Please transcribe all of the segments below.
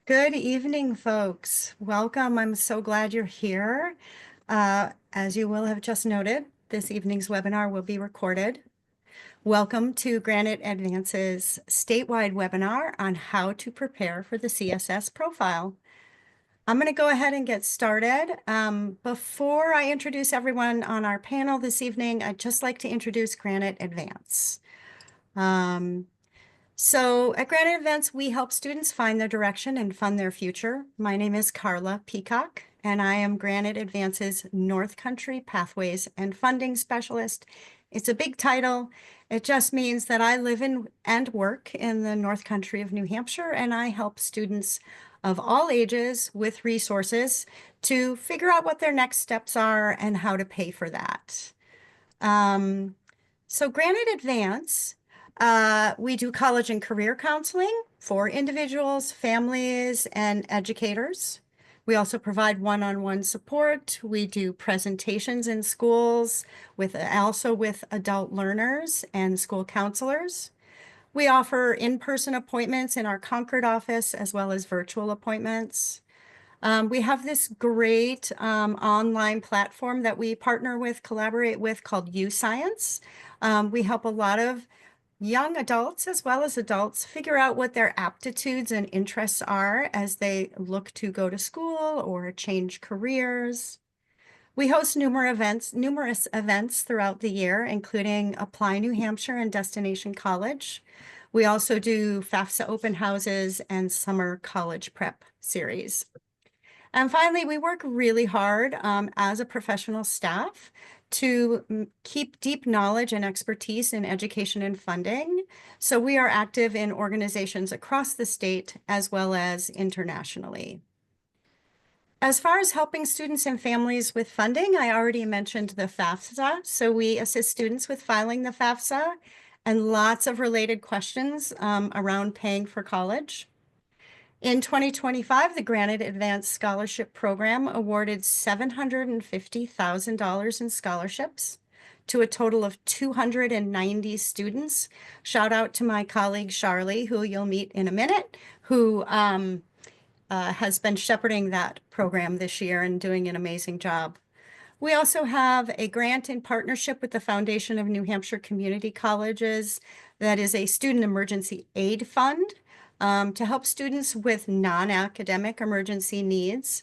Good evening, folks. Welcome. I'm so glad you're here. As you will have just noted, this evening's webinar will be recorded. Welcome to Granite Advance's statewide webinar on how to prepare for the CSS profile. I'm going to go ahead and get started. Before I introduce everyone on our panel this evening, I'd just like to introduce Granite Advance. So at Granite Events, we help students find their direction and fund their future. My name is Carla Peacock, and I am Granite Advance's North Country Pathways and Funding Specialist. It's a big title. It just means that I live in and work in the North Country of New Hampshire, and I help students of all ages with resources to figure out what their next steps are and how to pay for that. So Granite Advance, we do college and career counseling for individuals, families, and educators. We also provide one-on-one support. We do presentations in schools also with adult learners and school counselors. We offer in-person appointments in our Concord office as well as virtual appointments. We have this great online platform that we collaborate with called UScience. We help a lot of young adults as well as adults figure out what their aptitudes and interests are as they look to go to school or change careers. We host numerous events throughout the year, including Apply New Hampshire and Destination College. We also do FAFSA open houses and summer college prep series. And finally, we work really hard as a professional staff to keep deep knowledge and expertise in education and funding. So we are active in organizations across the state as well as internationally. As far as helping students and families with funding, I already mentioned the FAFSA. So we assist students with filing the FAFSA and lots of related questions around paying for college. In 2025, the Granite Advanced Scholarship Program awarded $750,000 in scholarships to a total of 290 students. Shout out to my colleague, Charlie, who you'll meet in a minute, who has been shepherding that program this year and doing an amazing job. We also have a grant in partnership with the Foundation of New Hampshire Community Colleges that is a student emergency aid fund to help students with non-academic emergency needs.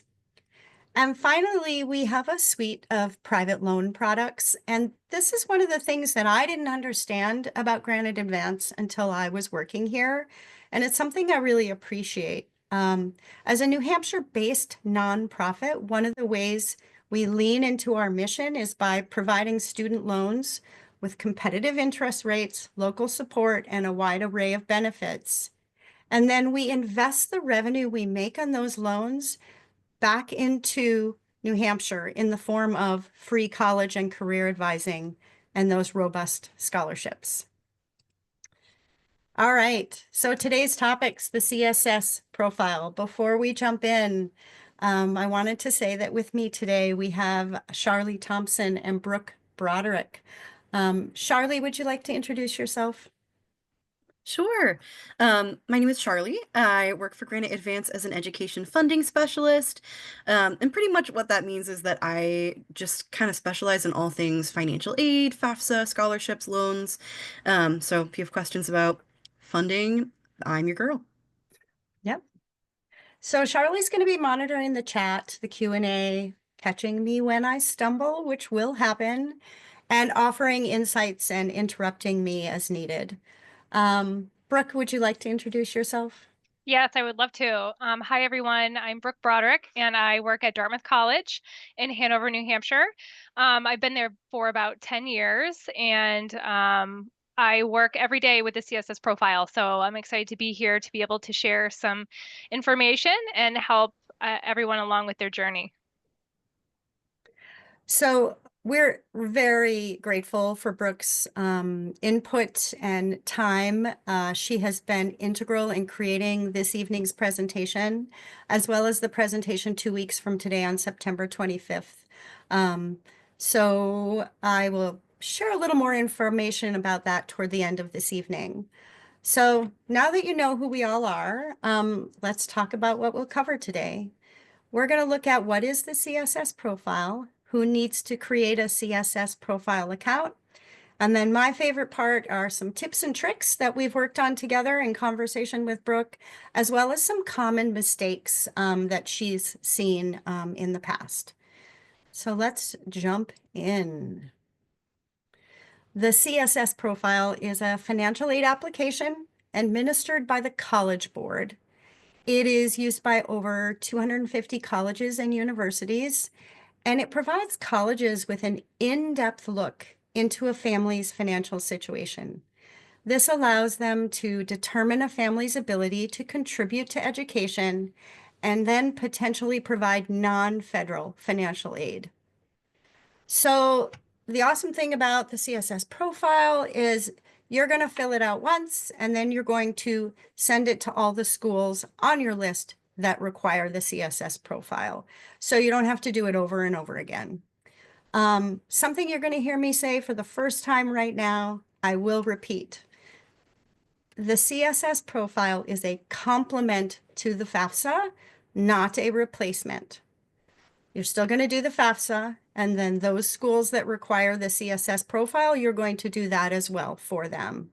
And finally, we have a suite of private loan products. And this is one of the things that I didn't understand about Granite Advance until I was working here. And it's something I really appreciate. As a New Hampshire-based nonprofit, one of the ways we lean into our mission is by providing student loans with competitive interest rates, local support, and a wide array of benefits. And then we invest the revenue we make on those loans back into New Hampshire in the form of free college and career advising and those robust scholarships. All right, so today's topics, the CSS profile. Before we jump in, I wanted to say that with me today, we have Charlie Thompson and Brooke Broderick. Charlie, would you like to introduce yourself? Sure. My name is Charlie. I work for Granite Advance as an education funding specialist. And pretty much what that means is that I just kind of specialize in all things financial aid, FAFSA, scholarships, loans. So if you have questions about funding, I'm your girl. Yep. So Charlie's going to be monitoring the chat, the Q&A, catching me when I stumble, which will happen, and offering insights and interrupting me as needed. Brooke, would you like to introduce yourself? Yes, I would love to. Hi, everyone. I'm Brooke Broderick, and I work at Dartmouth College in Hanover, New Hampshire. I've been there for about 10 years, and I work every day with the CSS profile. So I'm excited to be here to be able to share some information and help everyone along with their journey. So we're very grateful for Brooke's input and time. She has been integral in creating this evening's presentation, as well as the presentation 2 weeks from today on September 25th. So I will share a little more information about that toward the end of this evening. So now that you know who we all are, let's talk about what we'll cover today. We're going to look at what is the CSS profile, who needs to create a CSS profile account, and then my favorite part are some tips and tricks that we've worked on together in conversation with Brooke, as well as some common mistakes that she's seen in the past. So let's jump in. The CSS profile is a financial aid application administered by the College Board. It is used by over 250 colleges and universities, and it provides colleges with an in-depth look into a family's financial situation. This allows them to determine a family's ability to contribute to education and then potentially provide non-federal financial aid. So the awesome thing about the CSS profile is you're going to fill it out once, and then you're going to send it to all the schools on your list that require the CSS profile. So you don't have to do it over and over again. Something you're going to hear me say for the first time right now, I will repeat. The CSS profile is a complement to the FAFSA, not a replacement. You're still going to do the FAFSA, and then those schools that require the CSS profile, you're going to do that as well for them.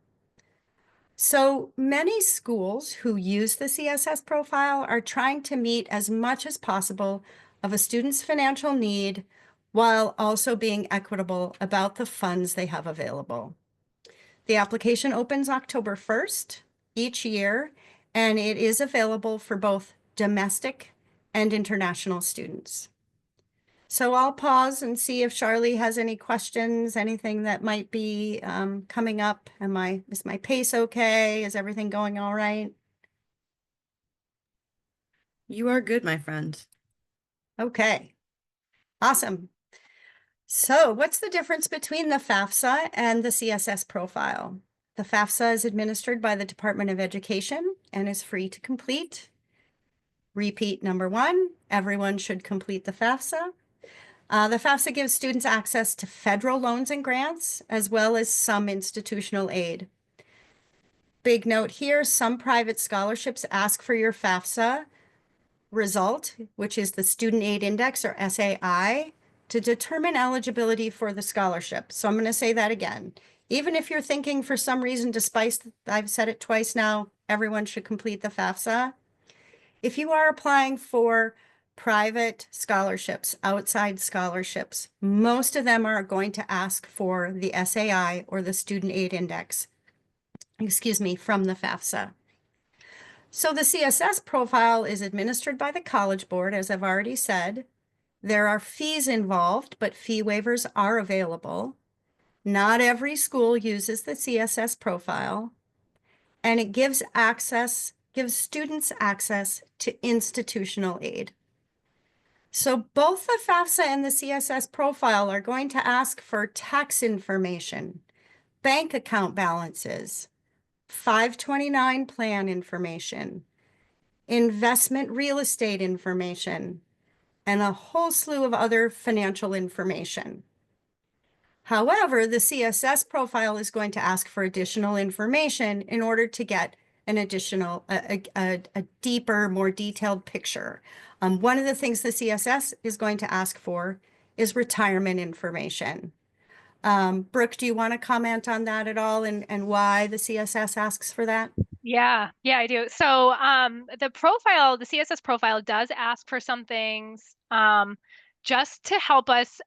So many schools who use the CSS profile are trying to meet as much as possible of a student's financial need while also being equitable about the funds they have available. The application opens October 1st each year, and it is available for both domestic and international students. So I'll pause and see if Charlie has any questions, anything that might be coming up. Is my pace okay? Is everything going all right? You are good, my friend. Okay, awesome. So what's the difference between the FAFSA and the CSS profile? The FAFSA is administered by the Department of Education and is free to complete. Repeat number one, everyone should complete the FAFSA. The FAFSA gives students access to federal loans and grants, as well as some institutional aid. Big note here, some private scholarships ask for your FAFSA result, which is the Student Aid Index, or SAI, to determine eligibility for the scholarship. So I'm going to say that again. Even if you're thinking for some reason, despite I've said it twice now, everyone should complete the FAFSA. If you are applying for private scholarships, outside scholarships, most of them are going to ask for the SAI, or the Student Aid Index, from the FAFSA. So the CSS profile is administered by the College Board, as I've already said. There are fees involved, but fee waivers are available. Not every school uses the CSS profile, and it gives students access to institutional aid. So both the FAFSA and the CSS profile are going to ask for tax information, bank account balances, 529 plan information, investment real estate information, and a whole slew of other financial information. However, the CSS profile is going to ask for additional information in order to get an additional, a deeper, more detailed picture. One of the things the CSS is going to ask for is retirement information. Brooke, do you want to comment on that at all, and why the CSS asks for that? Yeah, I do. So the CSS profile does ask for some things just to help us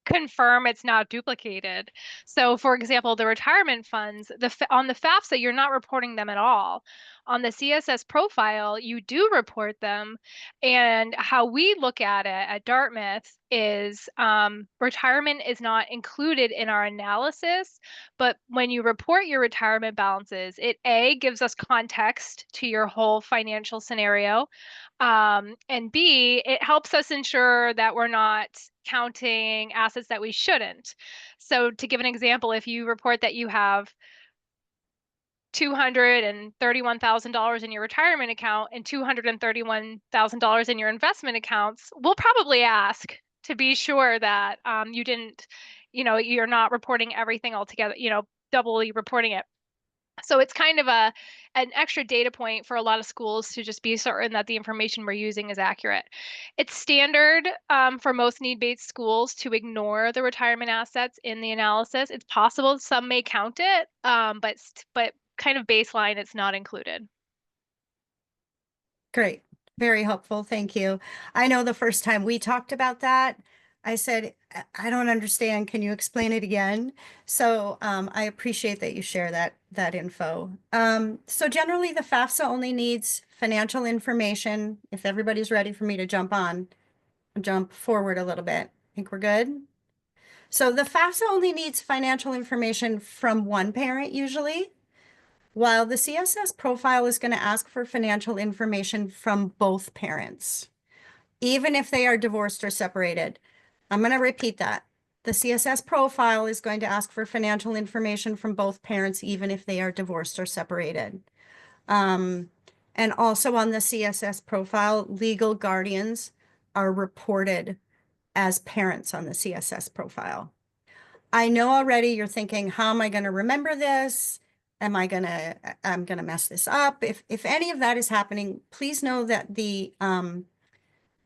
confirm it's not duplicated. So for example, the retirement funds, on the FAFSA, you're not reporting them at all. On the CSS profile, you do report them. And how we look at it at Dartmouth is retirement is not included in our analysis, but when you report your retirement balances, it gives us context to your whole financial scenario. And B, it helps us ensure that we're not counting assets that we shouldn't. So to give an example, if you report that you have $231,000 in your retirement account and $231,000 in your investment accounts, we'll probably ask to be sure that you didn't, you're not reporting everything all together, doubly reporting it. So it's kind of an extra data point for a lot of schools to just be certain that the information we're using is accurate. It's standard for most need-based schools to ignore the retirement assets in the analysis. It's possible some may count it, but kind of baseline, it's not included. Great. Very helpful. Thank you. I know the first time we talked about that, I said, I don't understand. Can you explain it again? So I appreciate that you share that info. So generally, the FAFSA only needs financial information. If everybody's ready for me to jump forward a little bit. Think we're good? So the FAFSA only needs financial information from one parent usually, while the CSS profile is going to ask for financial information from both parents, even if they are divorced or separated. I'm going to repeat that. The CSS profile is going to ask for financial information from both parents, even if they are divorced or separated. And also on the CSS profile, legal guardians are reported as parents on the CSS profile. I know already you're thinking, how am I going to remember this? I'm going to mess this up. If any of that is happening, please know that the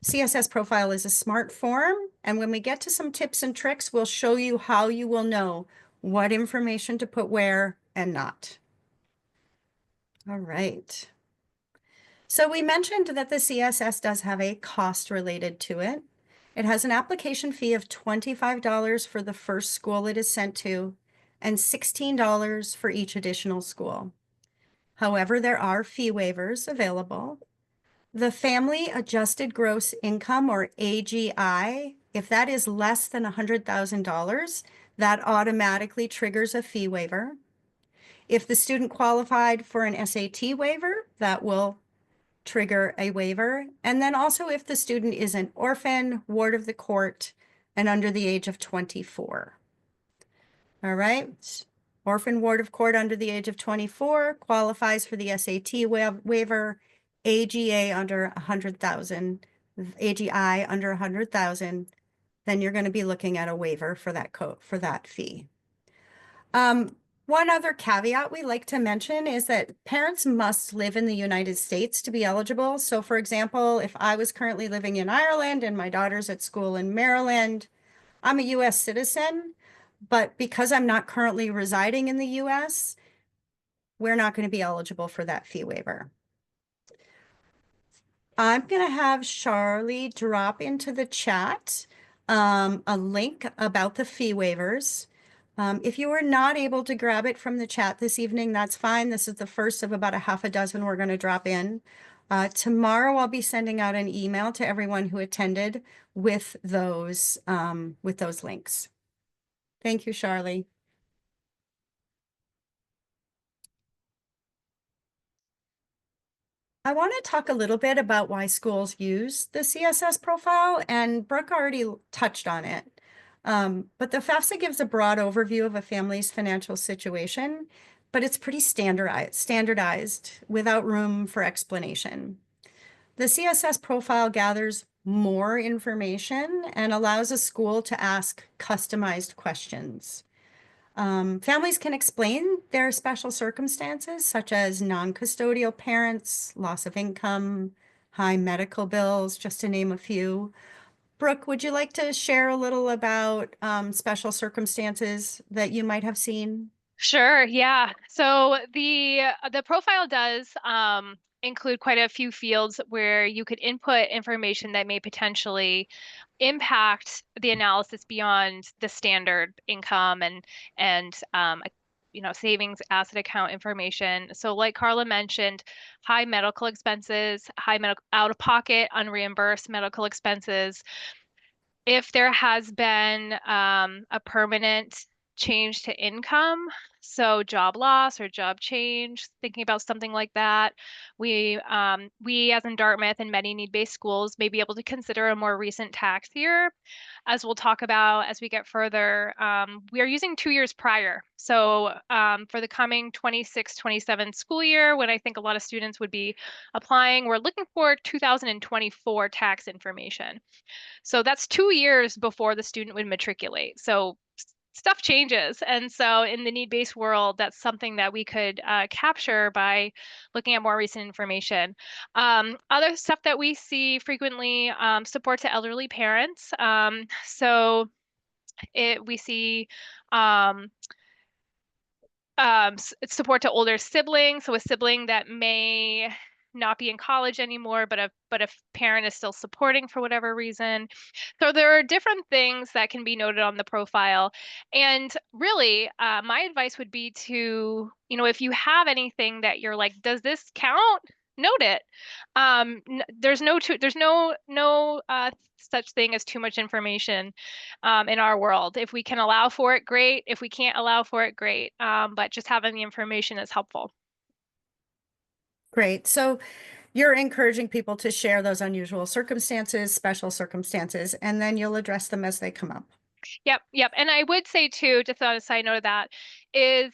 CSS profile is a smart form. And when we get to some tips and tricks, we'll show you how you will know what information to put where and not. All right. So we mentioned that the CSS does have a cost related to it. It has an application fee of $25 for the first school it is sent to and $16 for each additional school. However, there are fee waivers available. The family adjusted gross income, or AGI, if that is less than $100,000, that automatically triggers a fee waiver. If the student qualified for an SAT waiver, that will trigger a waiver. And then also if the student is an orphan, ward of the court, and under the age of 24. All right. Orphan, ward of court under the age of 24 qualifies for the SAT waiver, AGA under 100,000, AGI under 100,000, then you're going to be looking at a waiver for that fee. One other caveat we like to mention is that parents must live in the United States to be eligible. So for example, if I was currently living in Ireland and my daughter's at school in Maryland, I'm a US citizen, but because I'm not currently residing in the US, we're not going to be eligible for that fee waiver. I'm going to have Charlie drop into the chat a link about the fee waivers. If you were not able to grab it from the chat this evening, that's fine. This is the first of about a half a dozen we're going to drop in. Tomorrow, I'll be sending out an email to everyone who attended with those links. Thank you, Charlie. I want to talk a little bit about why schools use the CSS profile, and Brooke already touched on it. But the FAFSA gives a broad overview of a family's financial situation, but it's pretty standardized without room for explanation. The CSS profile gathers more information and allows a school to ask customized questions. Families can explain their special circumstances, such as non-custodial parents, loss of income, high medical bills, just to name a few. Brooke, would you like to share a little about special circumstances that you might have seen? Sure, yeah. So the profile does include quite a few fields where you could input information that may potentially impact the analysis beyond the standard income and savings asset account information. So like Carla mentioned, high medical expenses, high medical out-of-pocket, unreimbursed medical expenses. If there has been a permanent change to income, so job loss or job change, thinking about something like that, we as in Dartmouth and many need-based schools may be able to consider a more recent tax year. As we'll talk about as we get further, we are using 2 years prior. So for the coming 26-27 school year, when I think a lot of students would be applying, we're looking for 2024 tax information. So that's 2 years before the student would matriculate. So stuff changes. And so in the need-based world, that's something that we could capture by looking at more recent information. Other stuff that we see frequently, support to elderly parents. We see um, support to older siblings. So a sibling that may not be in college anymore, but a parent is still supporting for whatever reason. So there are different things that can be noted on the profile. And really, my advice would be to, if you have anything that you're like, does this count? Note it. There's no such thing as too much information in our world. If we can allow for it, great. If we can't allow for it, great. But just having the information is helpful. Great. So you're encouraging people to share those unusual circumstances, special circumstances, and then you'll address them as they come up. Yep. And I would say too, just on a side note of that, is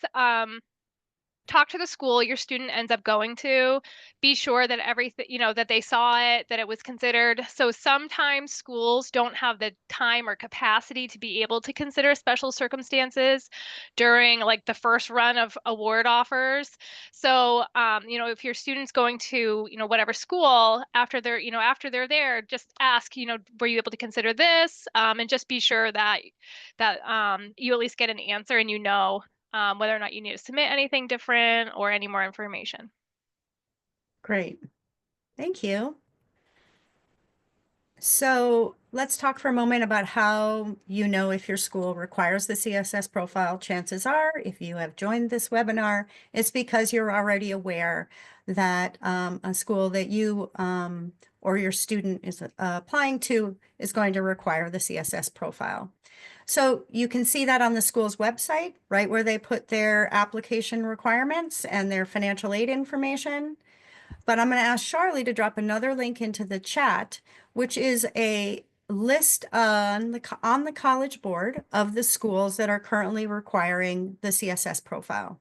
talk to the school your student ends up going to. Be sure that everything, that they saw it, that it was considered. So sometimes schools don't have the time or capacity to be able to consider special circumstances during like the first run of award offers. So, if your student's going to, whatever school after they're there, just ask, were you able to consider this? And just be sure that you at least get an answer and whether or not you need to submit anything different or any more information. Great. Thank you. So let's talk for a moment about how you know if your school requires the CSS profile. Chances are, if you have joined this webinar, it's because you're already aware that a school that you or your student is applying to is going to require the CSS profile. So you can see that on the school's website, right where they put their application requirements and their financial aid information. But I'm going to ask Charlie to drop another link into the chat, which is a list on the College Board of the schools that are currently requiring the CSS profile.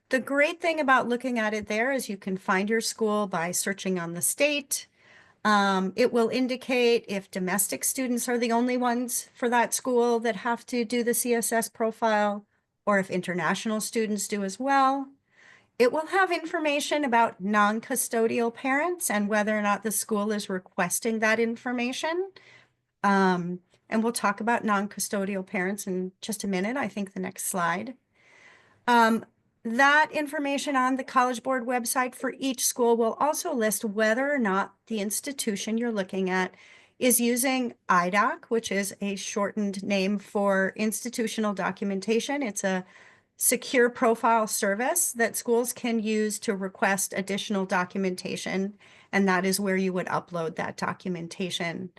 The great thing about looking at it there is you can find your school by searching on the state. It will indicate if domestic students are the only ones for that school that have to do the CSS profile, or if international students do as well. It will have information about non-custodial parents and whether or not the school is requesting that information. And we'll talk about non-custodial parents in just a minute. I think the next slide. That information on the College Board website for each school will also list whether or not the institution you're looking at is using IDOC, which is a shortened name for institutional documentation. It's a secure profile service that schools can use to request additional documentation, and that is where you would upload that documentation.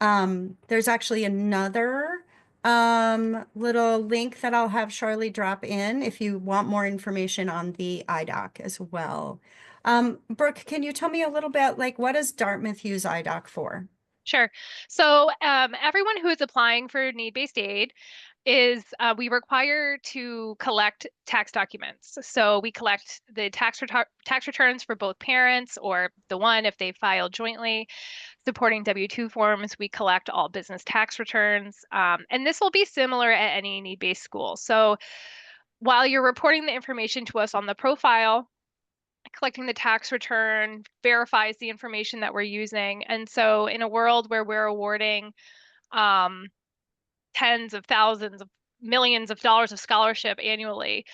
There's actually another little link that I'll have Charlie drop in if you want more information on the IDOC as well. Brooke, can you tell me a little bit, like, what does Dartmouth use IDOC for? Sure. So everyone who is applying for need-based aid we require to collect tax documents. So we collect the tax returns for both parents or the one if they file jointly. Supporting W-2 forms, we collect all business tax returns. And this will be similar at any need-based school. So while you're reporting the information to us on the profile, collecting the tax return verifies the information that we're using. And so in a world where we're awarding tens of thousands of millions of dollars of scholarship annually,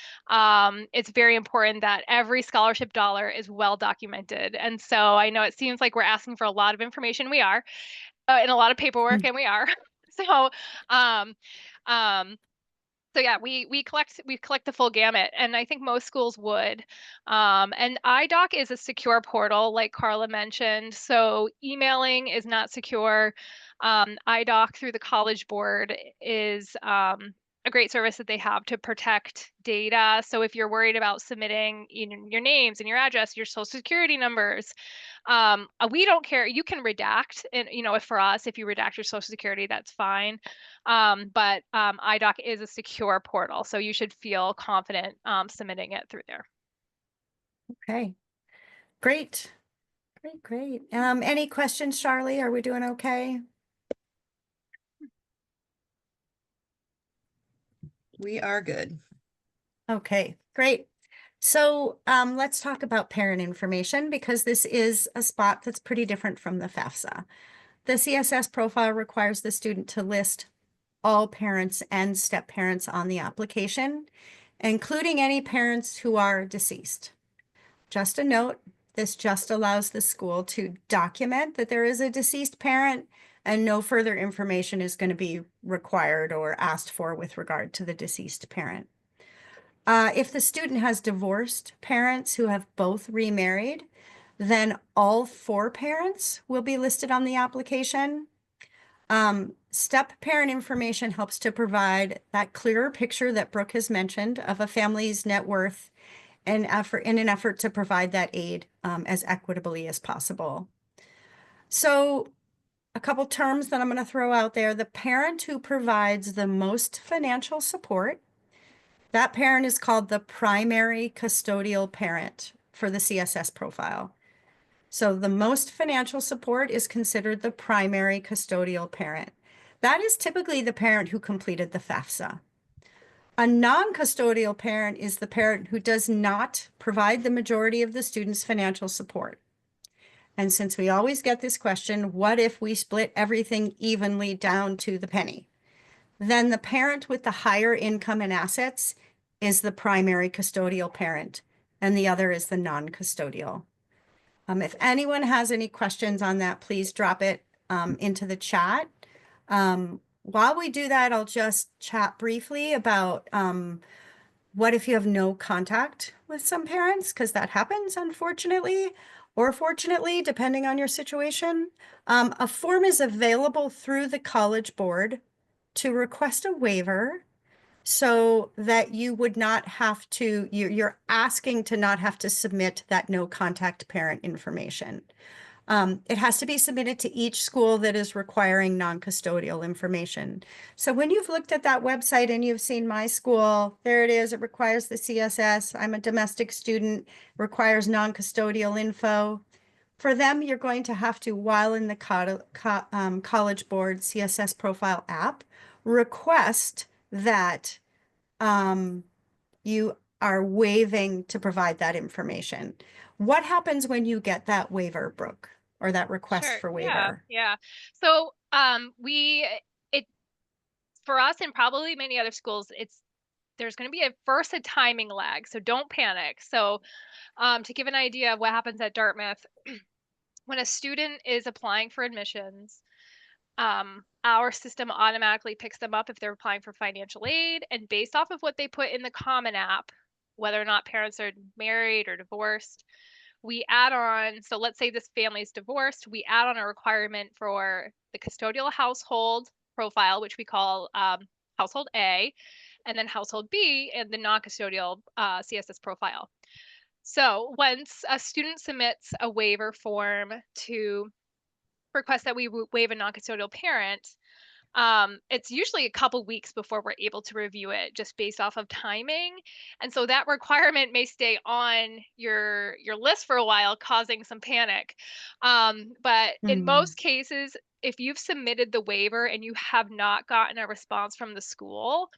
it's very important that every scholarship dollar is well documented. And so I know it seems like we're asking for a lot of information. We are, and a lot of paperwork, and we are. So, um, um, so yeah, we collect the full gamut, and I think most schools would. And IDOC is a secure portal, like Carla mentioned. So emailing is not secure. IDOC through the College Board is a great service that they have to protect data. So if you're worried about submitting your names and your address, your social security numbers, we don't care. You can redact, and if for us, if you redact your social security, that's fine. But IDOC is a secure portal, so you should feel confident submitting it through there. Okay, great. Great. Any questions, Charlie? Are we doing okay? We are good. Okay, great. So let's talk about parent information because this is a spot that's pretty different from the FAFSA. The CSS profile requires the student to list all parents and step parents on the application, including any parents who are deceased. Just a note, this just allows the school to document that there is a deceased parent and no further information is going to be required or asked for with regard to the deceased parent. If the student has divorced parents who have both remarried, then all 4 parents will be listed on the application. Step parent information helps to provide that clearer picture that Brooke has mentioned of a family's net worth and in an effort to provide that aid as equitably as possible. So a couple terms that I'm going to throw out there. The parent who provides the most financial support, that parent is called the primary custodial parent for the CSS profile. So the most financial support is considered the primary custodial parent. That is typically the parent who completed the FAFSA. A non-custodial parent is the parent who does not provide the majority of the student's financial support. And since we always get this question, what if we split everything evenly down to the penny? Then the parent with the higher income and assets is the primary custodial parent, and the other is the non-custodial. If anyone has any questions on that, please drop it into the chat. While we do that, I'll just chat briefly about what if you have no contact with some parents, because that happens, unfortunately, or fortunately, depending on your situation. A form is available through the College Board to request a waiver so that you would not have to, you're asking to not have to submit that no contact parent information. It has to be submitted to each school that is requiring non-custodial information. So when you've looked at that website and you've seen my school, there it is, it requires the CSS. I'm a domestic student, requires non-custodial info. For them, you're going to have to, while in the College Board CSS Profile app, request that you are waiving to provide that information. What happens when you get that waiver, Brooke, or that request Sure. for Yeah. waiver? Yeah. So it for us and probably many other schools, there's going to be a timing lag. So don't panic. So to give an idea of what happens at Dartmouth, when a student is applying for admissions, our system automatically picks them up if they're applying for financial aid. And based off of what they put in the Common App, whether or not parents are married or divorced, we add on, so let's say this family is divorced, we add on a requirement for the custodial household profile, which we call household A, and then household B, and the non-custodial CSS profile. So once a student submits a waiver form to request that we waive a non-custodial parent, it's usually a couple weeks before we're able to review it just based off of timing. And so that requirement may stay on your list for a while, causing some panic. But in most cases, if you've submitted the waiver and you have not gotten a response from the school,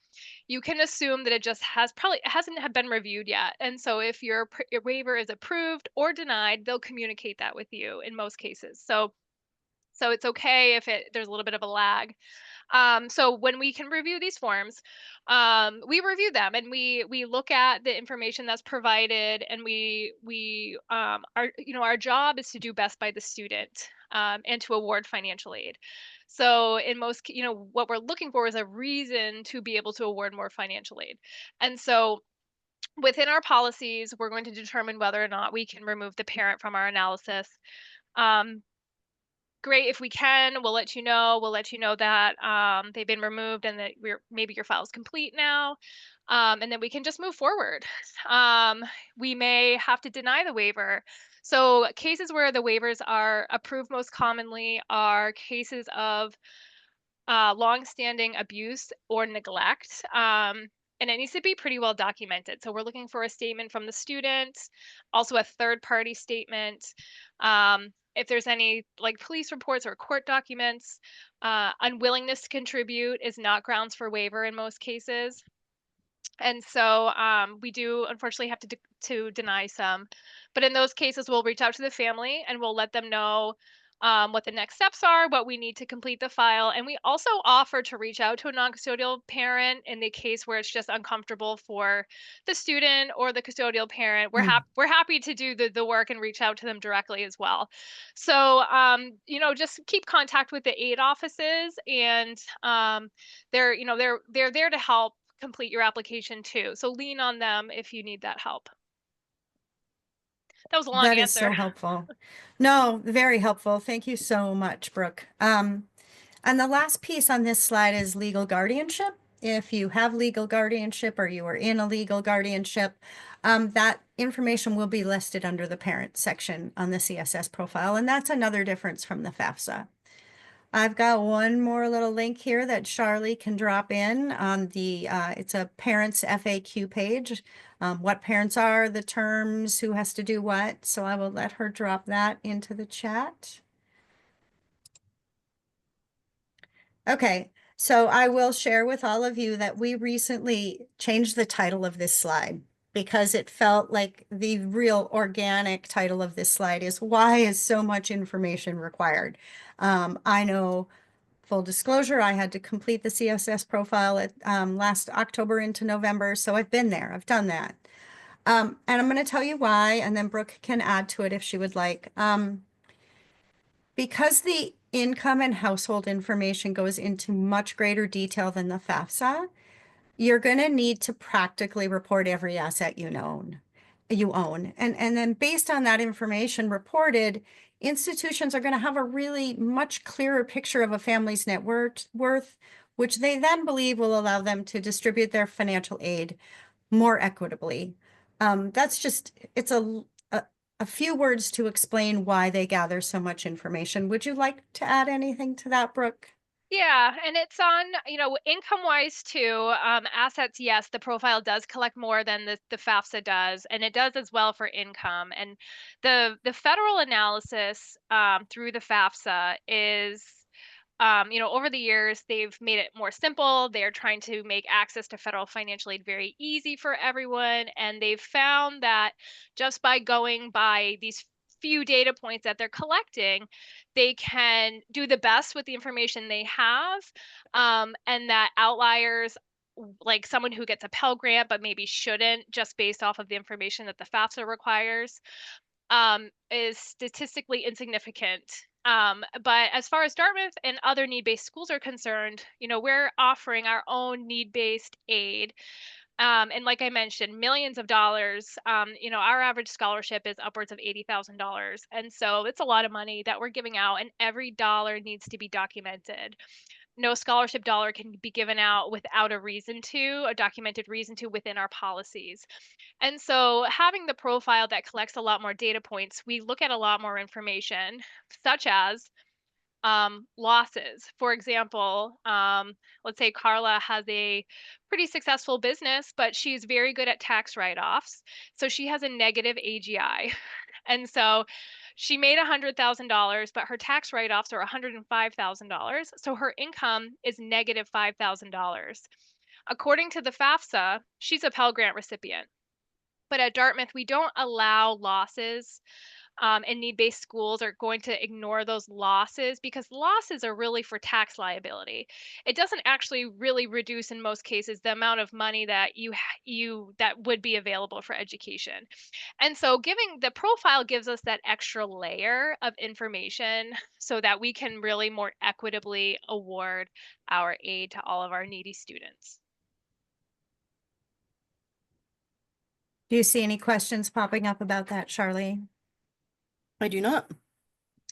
you can assume that it just hasn't been reviewed yet. And so if your waiver is approved or denied, they'll communicate that with you in most cases. So it's okay if there's a little bit of a lag. So when we can review these forms, we review them and we look at the information that's provided, and our job is to do best by the student and to award financial aid. So in most, what we're looking for is a reason to be able to award more financial aid. And so within our policies, we're going to determine whether or not we can remove the parent from our analysis. Great. If we can, we'll let you know. We'll let you know that they've been removed and that maybe your file is complete now. And then we can just move forward. We may have to deny the waiver. So cases where the waivers are approved most commonly are cases of longstanding abuse or neglect. And it needs to be pretty well documented. So we're looking for a statement from the student, also a third-party statement. If there's any like police reports or court documents, unwillingness to contribute is not grounds for waiver in most cases. And so we do unfortunately have to deny some. But in those cases, we'll reach out to the family and we'll let them know what the next steps are, what we need to complete the file. And we also offer to reach out to a non-custodial parent in the case where it's just uncomfortable for the student or the custodial parent. We're happy to do the work and reach out to them directly as well. So just keep contact with the aid offices, and they're there to help complete your application too. So lean on them if you need that help. That was a long That is answer. so helpful. No, very helpful. Thank you so much, Brooke. And the last piece on this slide is legal guardianship. If you have legal guardianship or you are in a legal guardianship, that information will be listed under the parent section on the CSS profile. And that's another difference from the FAFSA. I've got one more little link here that Charlie can drop in on the, it's a parents FAQ page. What parents are, the terms, who has to do what. So I will let her drop that into the chat. Okay, so I will share with all of you that we recently changed the title of this slide because it felt like the real organic title of this slide is why is so much information required? I know, full disclosure, I had to complete the CSS profile at last October into November, so I've been there, I've done that. And I'm going to tell you why, and then Brooke can add to it if she would like. Because the income and household information goes into much greater detail than the FAFSA, you're going to need to practically report every asset you own. And then based on that information reported, institutions are going to have a really much clearer picture of a family's net worth, which they then believe will allow them to distribute their financial aid more equitably. That's just, it's a few words to explain why they gather so much information. Would you like to add anything to that, Brooke? Yeah, and it's on, income wise too. Assets, yes, the profile does collect more than the FAFSA does, and it does as well for income. And the federal analysis through the FAFSA is over the years, they've made it more simple. They're trying to make access to federal financial aid very easy for everyone. And they've found that just by going by these few data points that they're collecting, they can do the best with the information they have. And that outliers, like someone who gets a Pell Grant but maybe shouldn't, just based off of the information that the FAFSA requires, is statistically insignificant. But as far as Dartmouth and other need-based schools are concerned, we're offering our own need-based aid. And like I mentioned, millions of dollars. Our average scholarship is upwards of $80,000. And so it's a lot of money that we're giving out, and every dollar needs to be documented. No scholarship dollar can be given out without a documented reason to within our policies. And so having the profile that collects a lot more data points, we look at a lot more information, such as losses. For example, let's say Carla has a pretty successful business, but she's very good at tax write-offs. So she has a negative AGI. And so she made $100,000, but her tax write-offs are $105,000. So her income is negative $5,000. According to the FAFSA, she's a Pell Grant recipient. But at Dartmouth, we don't allow losses, and need-based schools are going to ignore those losses because losses are really for tax liability. It doesn't actually really reduce, in most cases, the amount of money that that would be available for education. And so giving the profile gives us that extra layer of information so that we can really more equitably award our aid to all of our needy students. Do you see any questions popping up about that, Charlie? I do not.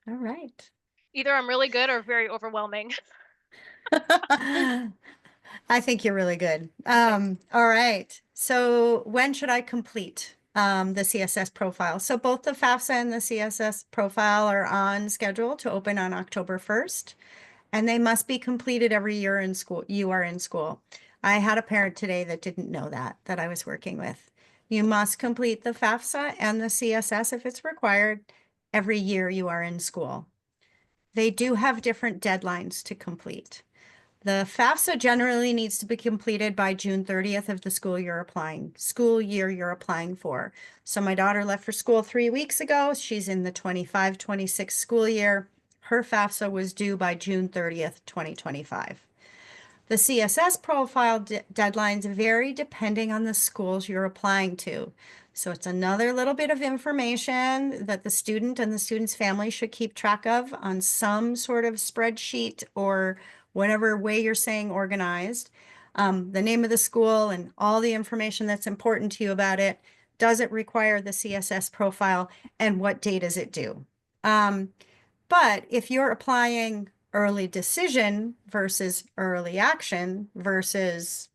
All right. Either I'm really good or very overwhelming. I think you're really good. All right. So when should I complete the CSS profile? So both the FAFSA and the CSS profile are on schedule to open on October 1st, and they must be completed every year in school. You are in school. I had a parent today that didn't know that I was working with. You must complete the FAFSA and the CSS if it's required every year you are in school. They do have different deadlines to complete. The FAFSA generally needs to be completed by June 30th of the school year you're applying for. So my daughter left for school 3 weeks ago. She's in the 25-26 school year. Her FAFSA was due by June 30th, 2025. The CSS profile deadlines vary depending on the schools you're applying to. So it's another little bit of information that the student and the student's family should keep track of on some sort of spreadsheet or whatever way you're saying organized. The name of the school and all the information that's important to you about it. Does it require the CSS profile, and what date is it due? But if you're applying early decision versus early action versus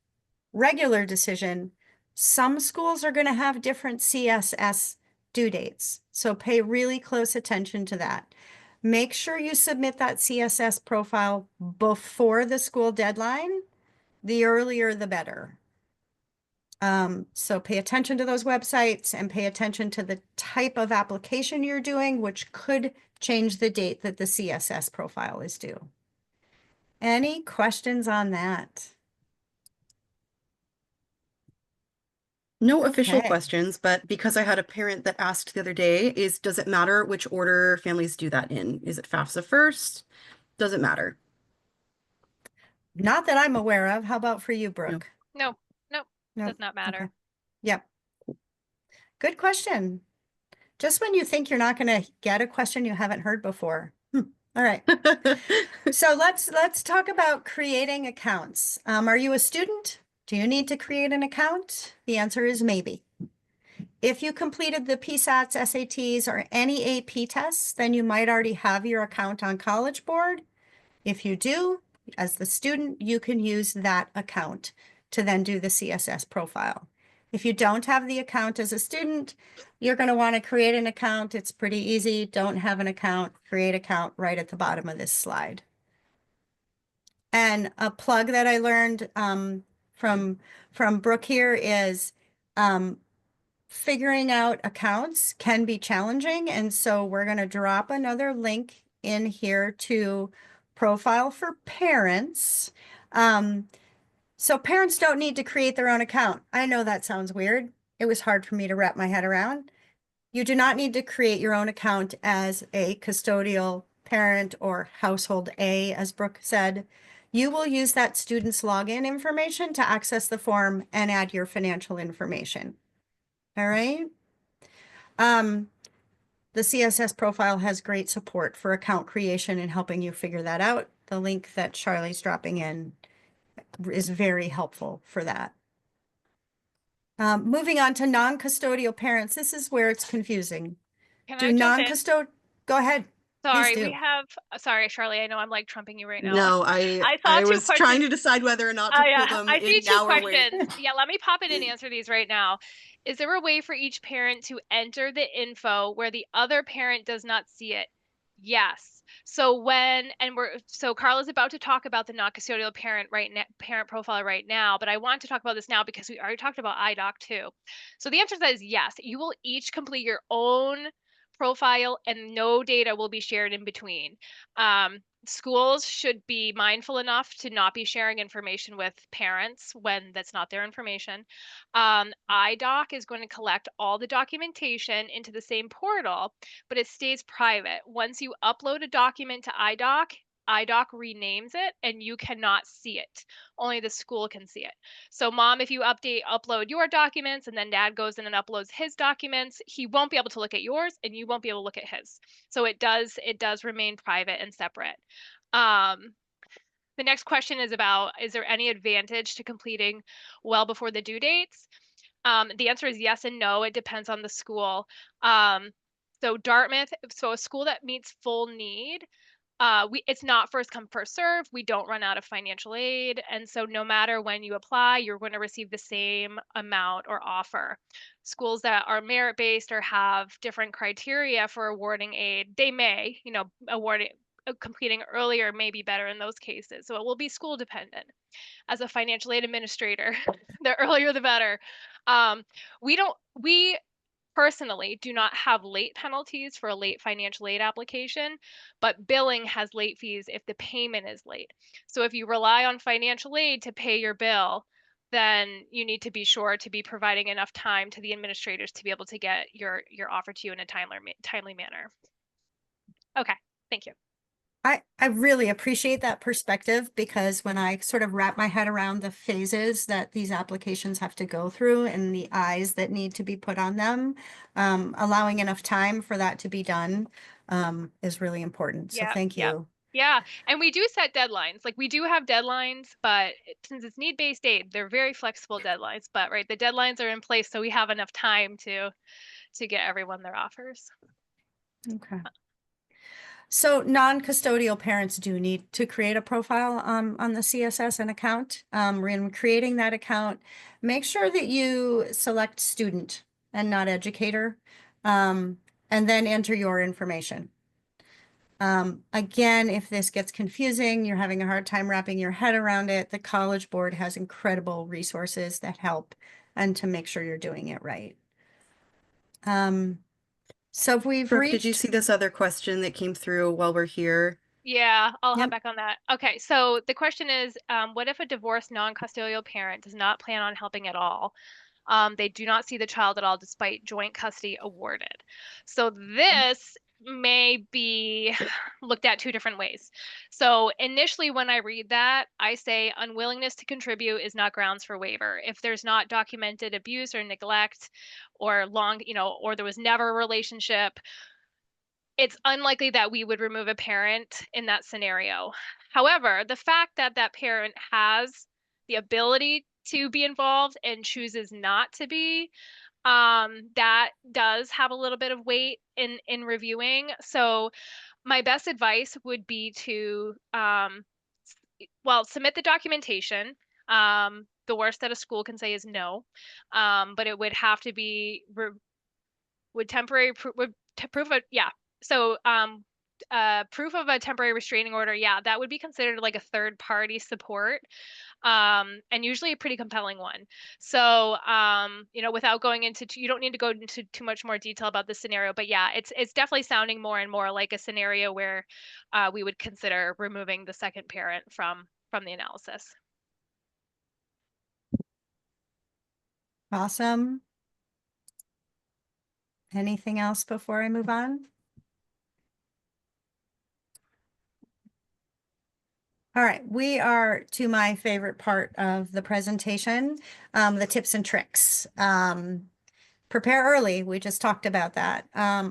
regular decision, some schools are going to have different CSS due dates. So pay really close attention to that. Make sure you submit that CSS profile before the school deadline. The earlier, the better. So pay attention to those websites and pay attention to the type of application you're doing, which could change the date that the CSS profile is due. Any questions on that? No official Okay. questions, but because I had a parent that asked the other day, does it matter which order families do that in? Is it FAFSA first? Does it matter? Not that I'm aware of. How about for you, Brooke? No, nope, No. does not matter. Okay. Yep. Good question. Just when you think you're not going to get a question you haven't heard before. All right. So let's talk about creating accounts. Are you a student? Do you need to create an account? The answer is maybe. If you completed the PSATs, SATs, or any AP tests, then you might already have your account on College Board. If you do, as the student, you can use that account to then do the CSS profile. If you don't have the account as a student, you're going to want to create an account. It's pretty easy. Don't have an account, create account right at the bottom of this slide. And a plug that I learned from Brooke here is figuring out accounts can be challenging. And so we're going to drop another link in here to Profile for Parents. So parents don't need to create their own account. I know that sounds weird. It was hard for me to wrap my head around. You do not need to create your own account as a custodial parent or household A, as Brooke said. You will use that student's login information to access the form and add your financial information. All right. The CSS profile has great support for account creation and helping you figure that out. The link that Charlie's dropping in is very helpful for that. Moving on to non-custodial parents, this is where it's confusing. Can Do I jump in? non-custodial, go ahead. Sorry, Please we do. have, sorry, Charlie, I know I'm like trumping you right now. No, I saw I two was trying questions. to decide whether or not to pull them I see in two now or wait. questions. Yeah, let me pop in and answer these right now. Is there a way for each parent to enter the info where the other parent does not see it? Yes. So Carla's about to talk about the non-custodial parent parent profile right now, but I want to talk about this now because we already talked about IDOC too. So the answer to that is yes. You will each complete your own profile and no data will be shared in between. Schools should be mindful enough to not be sharing information with parents when that's not their information. IDOC is going to collect all the documentation into the same portal, but it stays private. Once you upload a document to IDOC, IDOC renames it and you cannot see it. Only the school can see it. So mom, if you upload your documents and then dad goes in and uploads his documents, he won't be able to look at yours and you won't be able to look at his. So it does remain private and separate. The next question is about, is there any advantage to completing well before the due dates? The answer is yes and no. It depends on the school. So Dartmouth, so a school that meets full need, it's not first come, first serve. We don't run out of financial aid. And so no matter when you apply, you're going to receive the same amount or offer. Schools that are merit-based or have different criteria for awarding aid, they may, completing earlier may be better in those cases. So it will be school dependent. As a financial aid administrator, the earlier the better. We personally do not have late penalties for a late financial aid application, but billing has late fees if the payment is late. So if you rely on financial aid to pay your bill, then you need to be sure to be providing enough time to the administrators to be able to get your offer to you in a timely manner. Okay, thank you. I really appreciate that perspective, because when I sort of wrap my head around the phases that these applications have to go through and the eyes that need to be put on them, allowing enough time for that to be done is really important. So Yeah, thank yeah. you. Yeah, and we do set deadlines. Like we do have deadlines, but since it's need-based aid, they're very flexible deadlines. But right, the deadlines are in place, so we have enough time to get everyone their offers. Okay. So non-custodial parents do need to create a profile on the CSS and account. When creating that account, make sure that you select student and not educator, and then enter your information. Again, if this gets confusing, you're having a hard time wrapping your head around it, the College Board has incredible resources that help and to make sure you're doing it right. So if we've Brooke, did you reached, see this other question that came through while we're here? Yeah, I'll hop Yep. back on that. Okay, so the question is, what if a divorced non-custodial parent does not plan on helping at all? They do not see the child at all despite joint custody awarded. So this may be looked at two different ways. So initially when I read that, I say unwillingness to contribute is not grounds for waiver. If there's not documented abuse or neglect or or there was never a relationship, it's unlikely that we would remove a parent in that scenario. However, the fact that that parent has the ability to be involved and chooses not to be, that does have a little bit of weight in reviewing. So my best advice would be to, submit the documentation. The worst that a school can say is no, but it would have to be would temporary would proof of yeah. So proof of a temporary restraining order, yeah, that would be considered like a third party support, and usually a pretty compelling one. So without going into you don't need to go into too much more detail about the scenario, but yeah, it's definitely sounding more and more like a scenario where we would consider removing the second parent from the analysis. awesome. Anything else before I move on? All right, we are to my favorite part of the presentation, the tips and tricks. Prepare early, we just talked about that.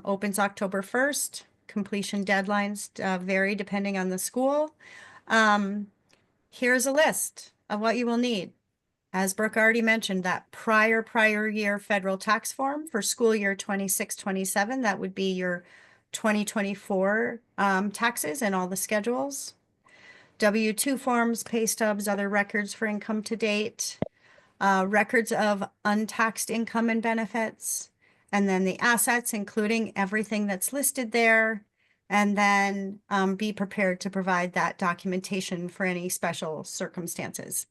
Opens October 1st, completion deadlines vary depending on the school. Here's a list of what you will need. As Brooke already mentioned, that prior year federal tax form for school year 26-27, that would be your 2024 taxes and all the schedules. W-2 forms, pay stubs, other records for income to date, records of untaxed income and benefits, and then the assets, including everything that's listed there, and then be prepared to provide that documentation for any special circumstances.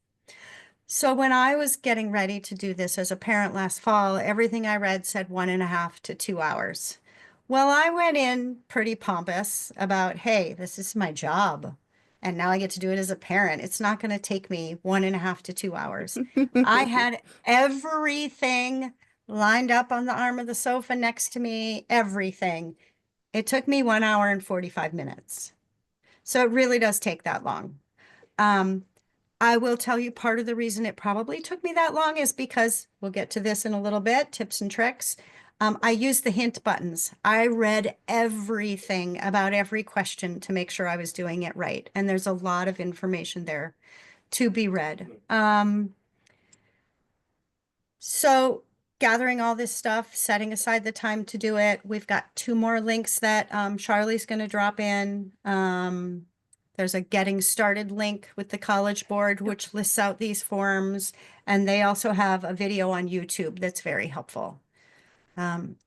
So when I was getting ready to do this as a parent last fall, everything I read said 1.5 to 2 hours. Well, I went in pretty pompous about, hey, this is my job. And now I get to do it as a parent. It's not going to take me 1.5 to 2 hours. I had everything lined up on the arm of the sofa next to me, everything. It took me 1 hour and 45 minutes. So it really does take that long. I will tell you part of the reason it probably took me that long is because we'll get to this in a little bit, tips and tricks. I used the hint buttons. I read everything about every question to make sure I was doing it right. And there's a lot of information there to be read. So gathering all this stuff, setting aside the time to do it. We've got 2 more links that Charlie's going to drop in. There's a getting started link with the College Board, which lists out these forms. And they also have a video on YouTube that's very helpful.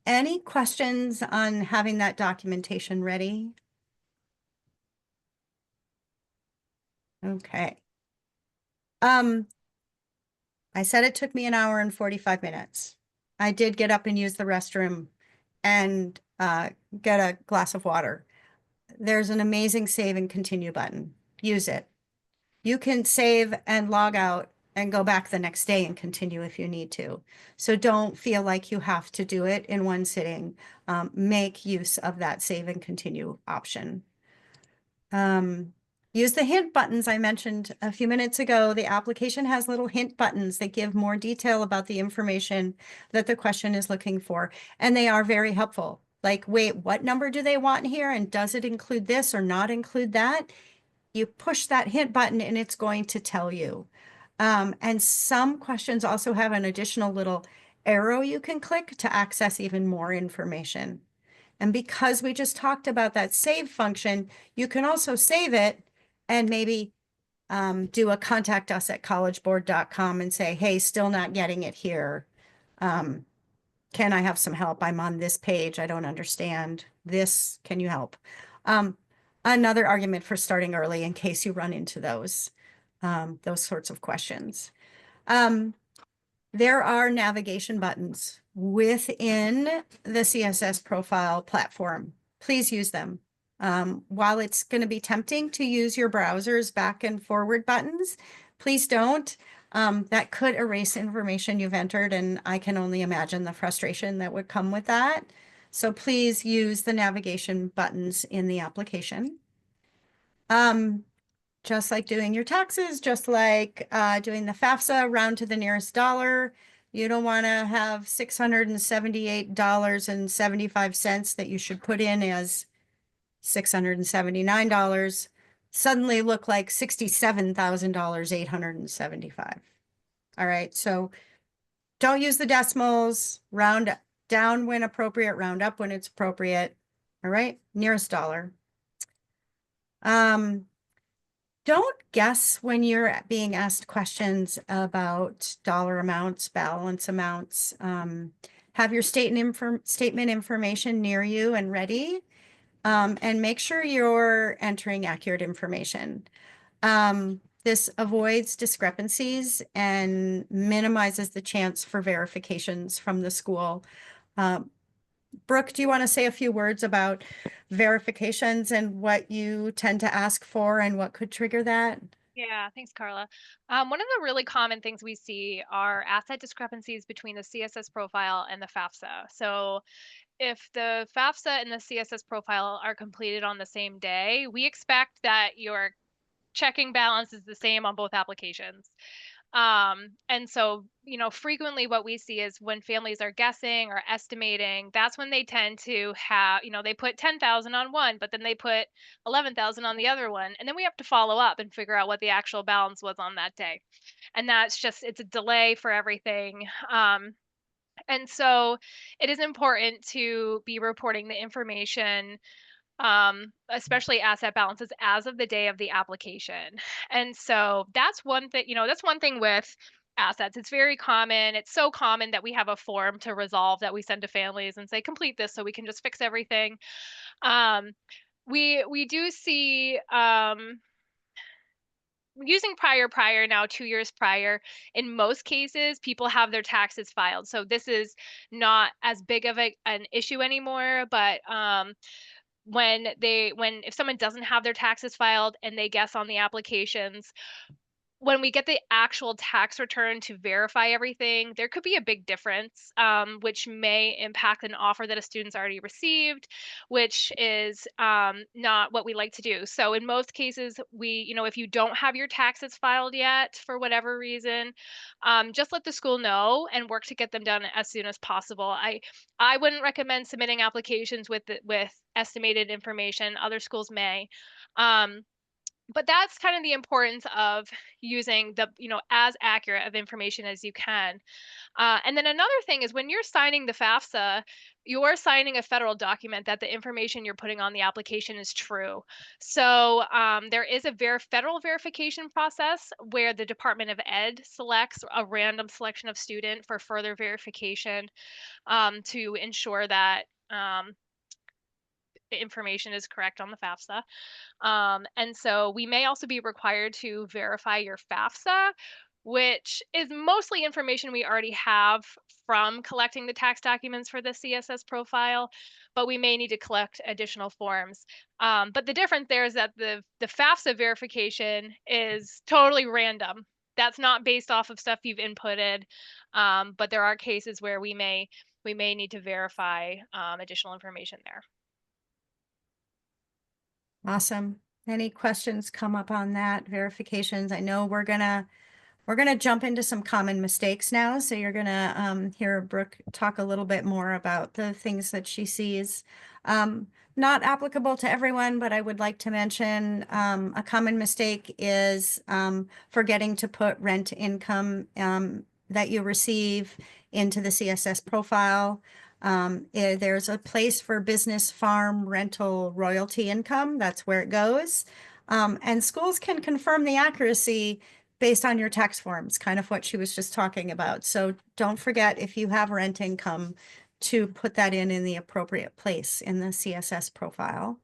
Any questions on having that documentation ready? Okay. I said it took me 1 hour and 45 minutes. I did get up and use the restroom and get a glass of water. There's an amazing save and continue button. Use it. You can save and log out and go back the next day and continue if you need to. So don't feel like you have to do it in one sitting. Make use of that save and continue option. Use the hint buttons I mentioned a few minutes ago. The application has little hint buttons that give more detail about the information that the question is looking for, and they are very helpful. Like, wait, what number do they want here? And does it include this or not include that? You push that hint button and it's going to tell you. And some questions also have an additional little arrow you can click to access even more information. And because we just talked about that save function, you can also save it and maybe do a contact us at collegeboard.com and say, hey, still not getting it here. Can I have some help? I'm on this page. I don't understand this. Can you help? Another argument for starting early in case you run into those sorts of questions. There are navigation buttons within the CSS Profile platform. Please use them. While it's going to be tempting to use your browser's back and forward buttons, please don't. That could erase information you've entered, and I can only imagine the frustration that would come with that. So please use the navigation buttons in the application. Just like doing your taxes, just like doing the FAFSA round to the nearest dollar. You don't want to have $678.75 that you should put in as $679 suddenly look like $67,875. All right, so don't use the decimals, round down when appropriate, round up when it's appropriate. All right, nearest dollar. Don't guess when you're being asked questions about dollar amounts, balance amounts. Have your statement information near you and ready, and make sure you're entering accurate information. This avoids discrepancies and minimizes the chance for verifications from the school. Brooke, do you want to say a few words about verifications and what you tend to ask for and what could trigger that? Yeah, thanks, Carla. One of the really common things we see are asset discrepancies between the CSS profile and the FAFSA. So if the FAFSA and the CSS profile are completed on the same day, we expect that your checking balance is the same on both applications. And so, frequently what we see is when families are guessing or estimating, that's when they tend to have, they put 10,000 on one, but then they put 11,000 on the other one. And then we have to follow up and figure out what the actual balance was on that day. And that's just, it's a delay for everything. And so it is important to be reporting the information, especially asset balances as of the day of the application. And so that's one thing, that's one thing with assets. It's very common. It's so common that we have a form to resolve that we send to families and say, complete this so we can just fix everything. We do see, using prior now 2 years prior, in most cases people have their taxes filed, so this is not as big of an issue anymore. But if someone doesn't have their taxes filed and they guess on the applications, when we get the actual tax return to verify everything, there could be a big difference, which may impact an offer that a student's already received, which is not what we like to do. So in most cases, if you don't have your taxes filed yet for whatever reason, just let the school know and work to get them done as soon as possible. I wouldn't recommend submitting applications with estimated information. Other schools may. But that's kind of the importance of using as accurate of information as you can. And then another thing is when you're signing the FAFSA, you're signing a federal document that the information you're putting on the application is true. So there is a federal verification process where the Department of Ed selects a random selection of student for further verification, to ensure that the information is correct on the FAFSA. And so we may also be required to verify your FAFSA which is mostly information we already have from collecting the tax documents for the CSS profile, but we may need to collect additional forms. But the difference there is that the FAFSA verification is totally random. That's not based off of stuff you've inputted, but there are cases where we may need to verify additional information there. Awesome. Any questions come up on that, verifications? I know we're gonna jump into some common mistakes now. So you're gonna hear Brooke talk a little bit more about the things that she sees. Not applicable to everyone, but I would like to mention a common mistake is forgetting to put rent income that you receive into the CSS profile. There's a place for business, farm, rental, royalty income. That's where it goes. And schools can confirm the accuracy based on your tax forms, kind of what she was just talking about. So don't forget, if you have rent income, to put that in the appropriate place in the CSS profile.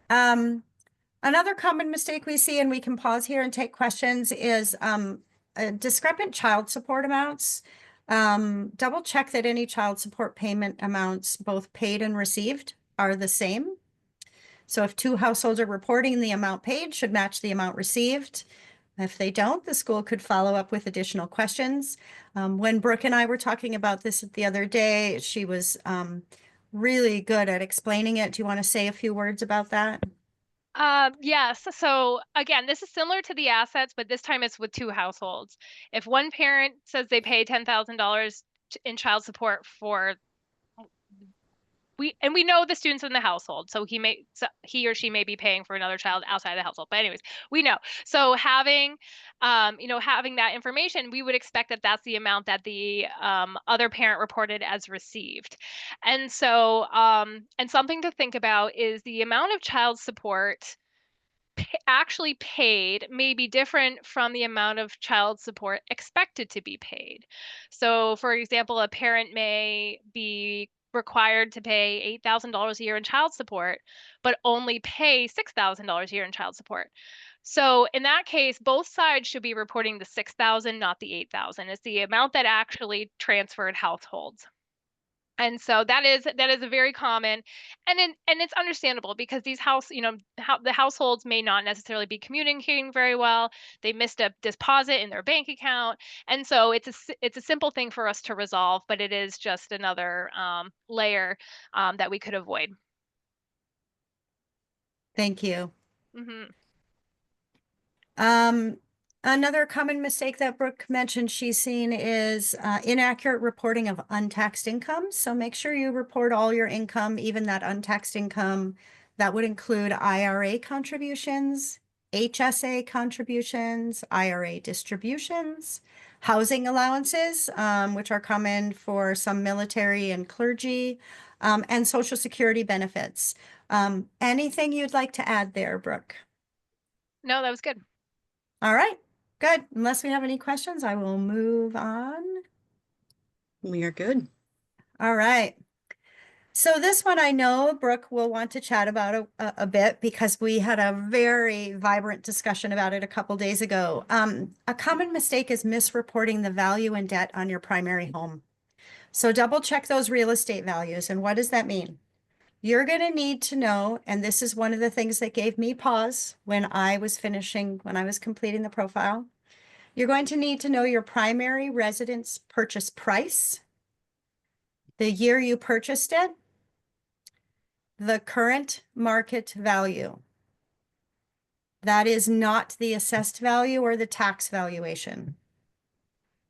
Another common mistake we see, and we can pause here and take questions, is discrepant child support amounts. Double check that any child support payment amounts, both paid and received, are the same. So if two households are reporting, the amount paid should match the amount received. If they don't, the school could follow up with additional questions. When Brooke and I were talking about this the other day, she was really good at explaining it. Do you want to say a few words about that? Yes. So again, this is similar to the assets, but this time it's with two households. If one parent says they pay $10,000 in child support for we know the students in the household, so he or she may be paying for another child outside the household. But anyways, we know. So having having that information, we would expect that that's the amount that the other parent reported as received. And so and something to think about is the amount of child support actually paid may be different from the amount of child support expected to be paid. So, for example, a parent may be required to pay $8,000 a year in child support, but only pay $6,000 a year in child support. So in that case, both sides should be reporting the 6,000, not the 8,000. It's the amount that actually transferred households. And so that is a very common, and it's understandable because these the households may not necessarily be communicating very well. They missed a deposit in their bank account, and so it's a simple thing for us to resolve, but it is just another layer that we could avoid. Thank you. Mm-hmm. Another common mistake that Brooke mentioned she's seen is inaccurate reporting of untaxed income. So make sure you report all your income, even that untaxed income. That would include IRA contributions, HSA contributions, IRA distributions, housing allowances, which are common for some military and clergy, and Social Security benefits. Anything you'd like to add there, Brooke? No, that was good. All right, good. Unless we have any questions, I will move on. We are good. All right. So this one I know Brooke will want to chat about a bit because we had a very vibrant discussion about it a couple days ago. A common mistake is misreporting the value and debt on your primary home. So double check those real estate values. And what does that mean? You're going to need to know, and this is one of the things that gave me pause when I was completing the profile. You're going to need to know your primary residence purchase price, the year you purchased it, the current market value. That is not the assessed value or the tax valuation.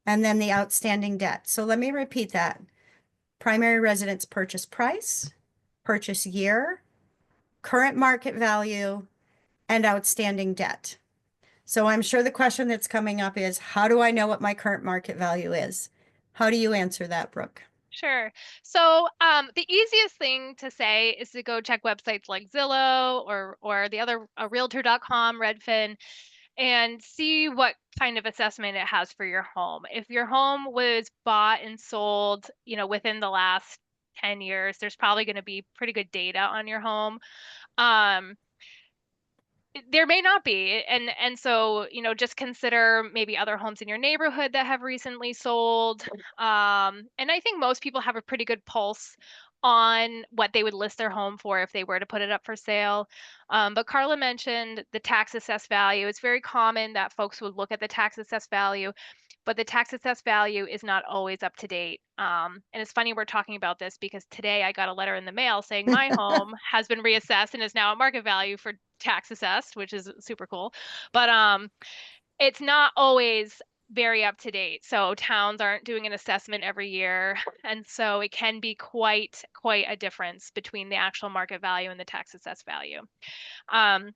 And then the outstanding debt. So let me repeat that. Primary residence purchase price, purchase year, current market value, and outstanding debt. So I'm sure the question that's coming up is, how do I know what my current market value is? How do you answer that, Brooke? Sure. So the easiest thing to say is to go check websites like Zillow or the other Realtor.com, Redfin, and see what kind of assessment it has for your home. If your home was bought and sold, within the last 10 years, there's probably going to be pretty good data on your home. Um, There may not be. And so, just consider maybe other homes in your neighborhood that have recently sold. And I think most people have a pretty good pulse on what they would list their home for if they were to put it up for sale. But Carla mentioned the tax assessed value. It's very common that folks would look at the tax assessed value, but the tax assessed value is not always up to date. And it's funny we're talking about this because today I got a letter in the mail saying my home has been reassessed and is now at market value for tax assessed, which is super cool. But it's not always very up to date. So towns aren't doing an assessment every year, and so it can be quite a difference between the actual market value and the tax assessed value. Um,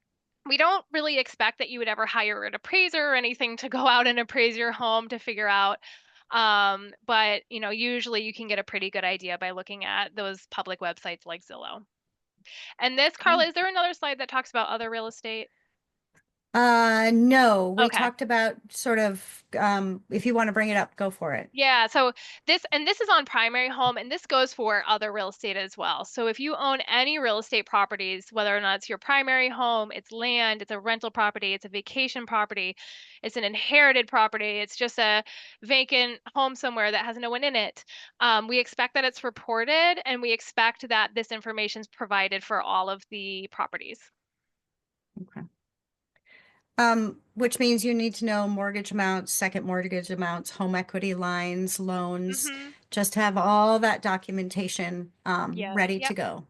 we don't really expect that you would ever hire an appraiser or anything to go out and appraise your home to figure out. But usually you can get a pretty good idea by looking at those public websites like Zillow. And this, Carla, is there another slide that talks about other real estate? No, we Okay. talked about sort of, if you want to bring it up, go for it. Yeah, so this is on primary home, and this goes for other real estate as well. So if you own any real estate properties, whether or not it's your primary home, it's land, it's a rental property, it's a vacation property, it's an inherited property, it's just a vacant home somewhere that has no one in it, we expect that it's reported, and we expect that this information is provided for all of the properties. Okay. Which means you need to know mortgage amounts, second mortgage amounts, home equity lines, loans, Mm-hmm. just have all that documentation Yes. ready to Yep. go.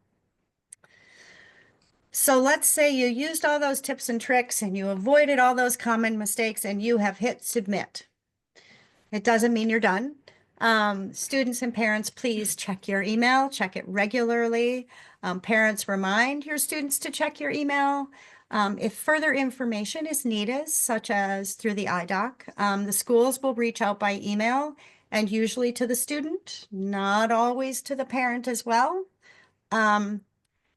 So let's say you used all those tips and tricks and you avoided all those common mistakes and you have hit submit. It doesn't mean you're done. Students and parents, please check your email, check it regularly. Parents, remind your students to check your email. If further information is needed, such as through the IDOC, the schools will reach out by email and usually to the student, not always to the parent as well.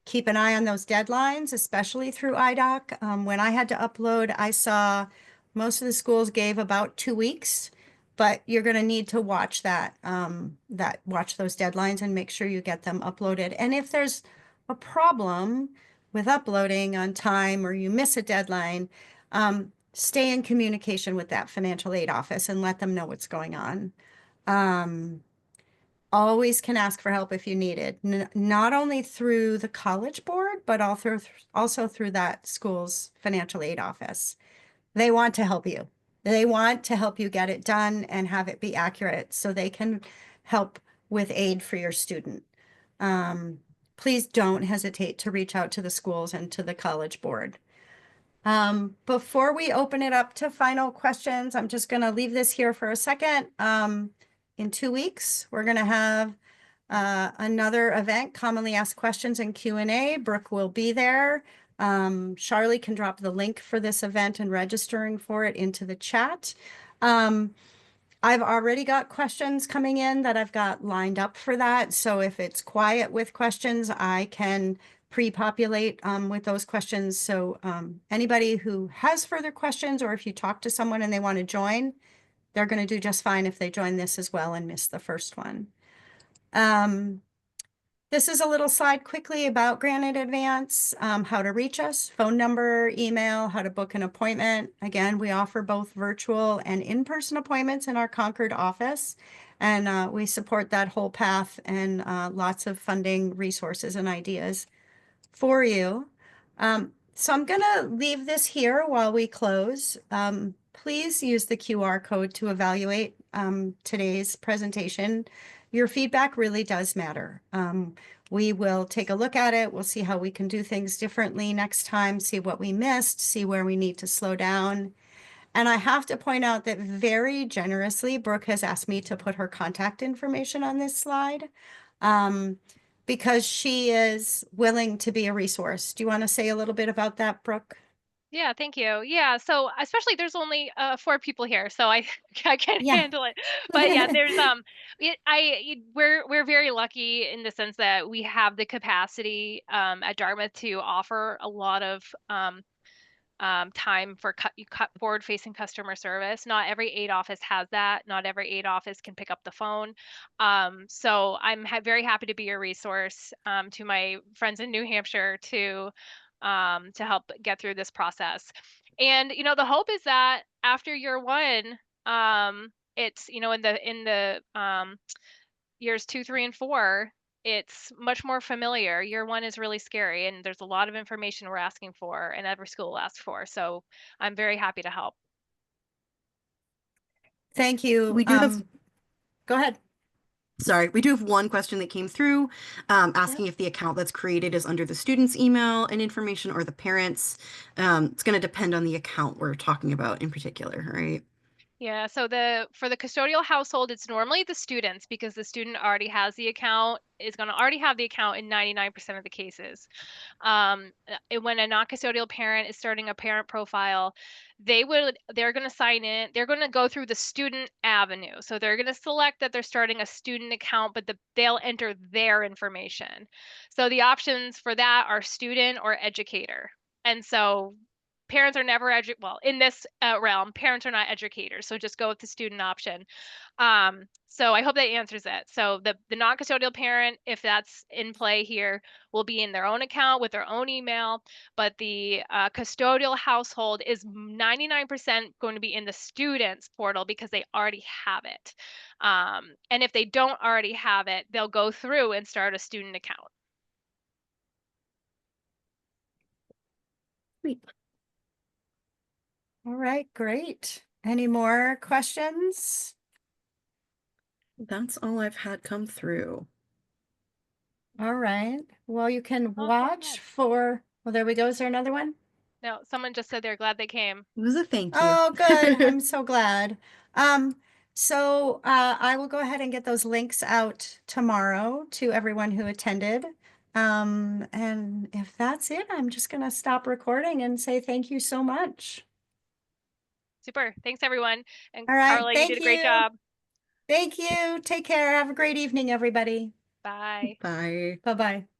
Keep an eye on those deadlines, especially through IDOC. When I had to upload, I saw most of the schools gave about 2 weeks, but you're going to need to watch watch those deadlines and make sure you get them uploaded. And if there's a problem with uploading on time or you miss a deadline, stay in communication with that financial aid office and let them know what's going on. Always can ask for help if you need it, not only through the college board, but also through that school's financial aid office. They want to help you. They want to help you get it done and have it be accurate so they can help with aid for your student. Please don't hesitate to reach out to the schools and to the college board. Before we open it up to final questions, I'm just going to leave this here for a second. In 2 weeks, we're going to have another event, commonly asked questions and Q&A. Brooke will be there. Charlie can drop the link for this event and registering for it into the chat. I've already got questions coming in that I've got lined up for that. So if it's quiet with questions, I can pre-populate with those questions. So anybody who has further questions, or if you talk to someone and they want to join, they're going to do just fine if they join this as well and miss the first one. This is a little slide quickly about Granite Advance, how to reach us, phone number, email, how to book an appointment. Again, we offer both virtual and in-person appointments in our Concord office, and we support that whole path and lots of funding resources and ideas for you. So I'm going to leave this here while we close. Please use the QR code to evaluate today's presentation. Your feedback really does matter. We will take a look at it. We'll see how we can do things differently next time, see what we missed, see where we need to slow down. And I have to point out that very generously, Brooke has asked me to put her contact information on this slide because she is willing to be a resource. Do you want to say a little bit about that, Brooke? Yeah, thank you. Yeah, so especially there's only 4 people here, so I I can Yeah. handle it. But yeah, there's we're very lucky in the sense that we have the capacity at Dartmouth to offer a lot of time for forward facing customer service. Not every aid office has that. Not every aid office can pick up the phone. So I'm very happy to be a resource to my friends in New Hampshire to to help get through this process. And, the hope is that after year one, it's, in the years 2, 3, and 4, it's much more familiar. Year one is really scary, and there's a lot of information we're asking for, and every school asks for. So I'm very happy to help. Thank you. We do have, Go ahead. sorry, we do have one question that came through, asking if the account that's created is under the student's email and information or the parents'. It's going to depend on the account we're talking about in particular, right? Yeah, so for the custodial household, it's normally the students because the student already has the account, is going to already have the account in 99% of the cases. When a non-custodial parent is starting a parent profile, they're going to sign in, they're going to go through the student avenue. So they're going to select that they're starting a student account, but they'll enter their information. So the options for that are student or educator. And so parents are never well, in this realm, parents are not educators, so just go with the student option. So I hope that answers it. So the non-custodial parent, if that's in play here, will be in their own account with their own email, but the custodial household is 99% going to be in the student's portal because they already have it. And if they don't already have it, they'll go through and start a student account. Sweet. All right, great. Any more questions? That's all I've had come through. All right. Well, you can Oh, go watch ahead. well, there we go. Is there another one? No, someone just said they're glad they came. It was a thank you. Oh, good. I'm so glad. So I will go ahead and get those links out tomorrow to everyone who attended. And if that's it, I'm just going to stop recording and say thank you so much. Super. Thanks, everyone. And All right. Carla, you Thank did a great you. job. Thank you. Take care. Have a great evening, everybody. Bye. Bye. Bye-bye.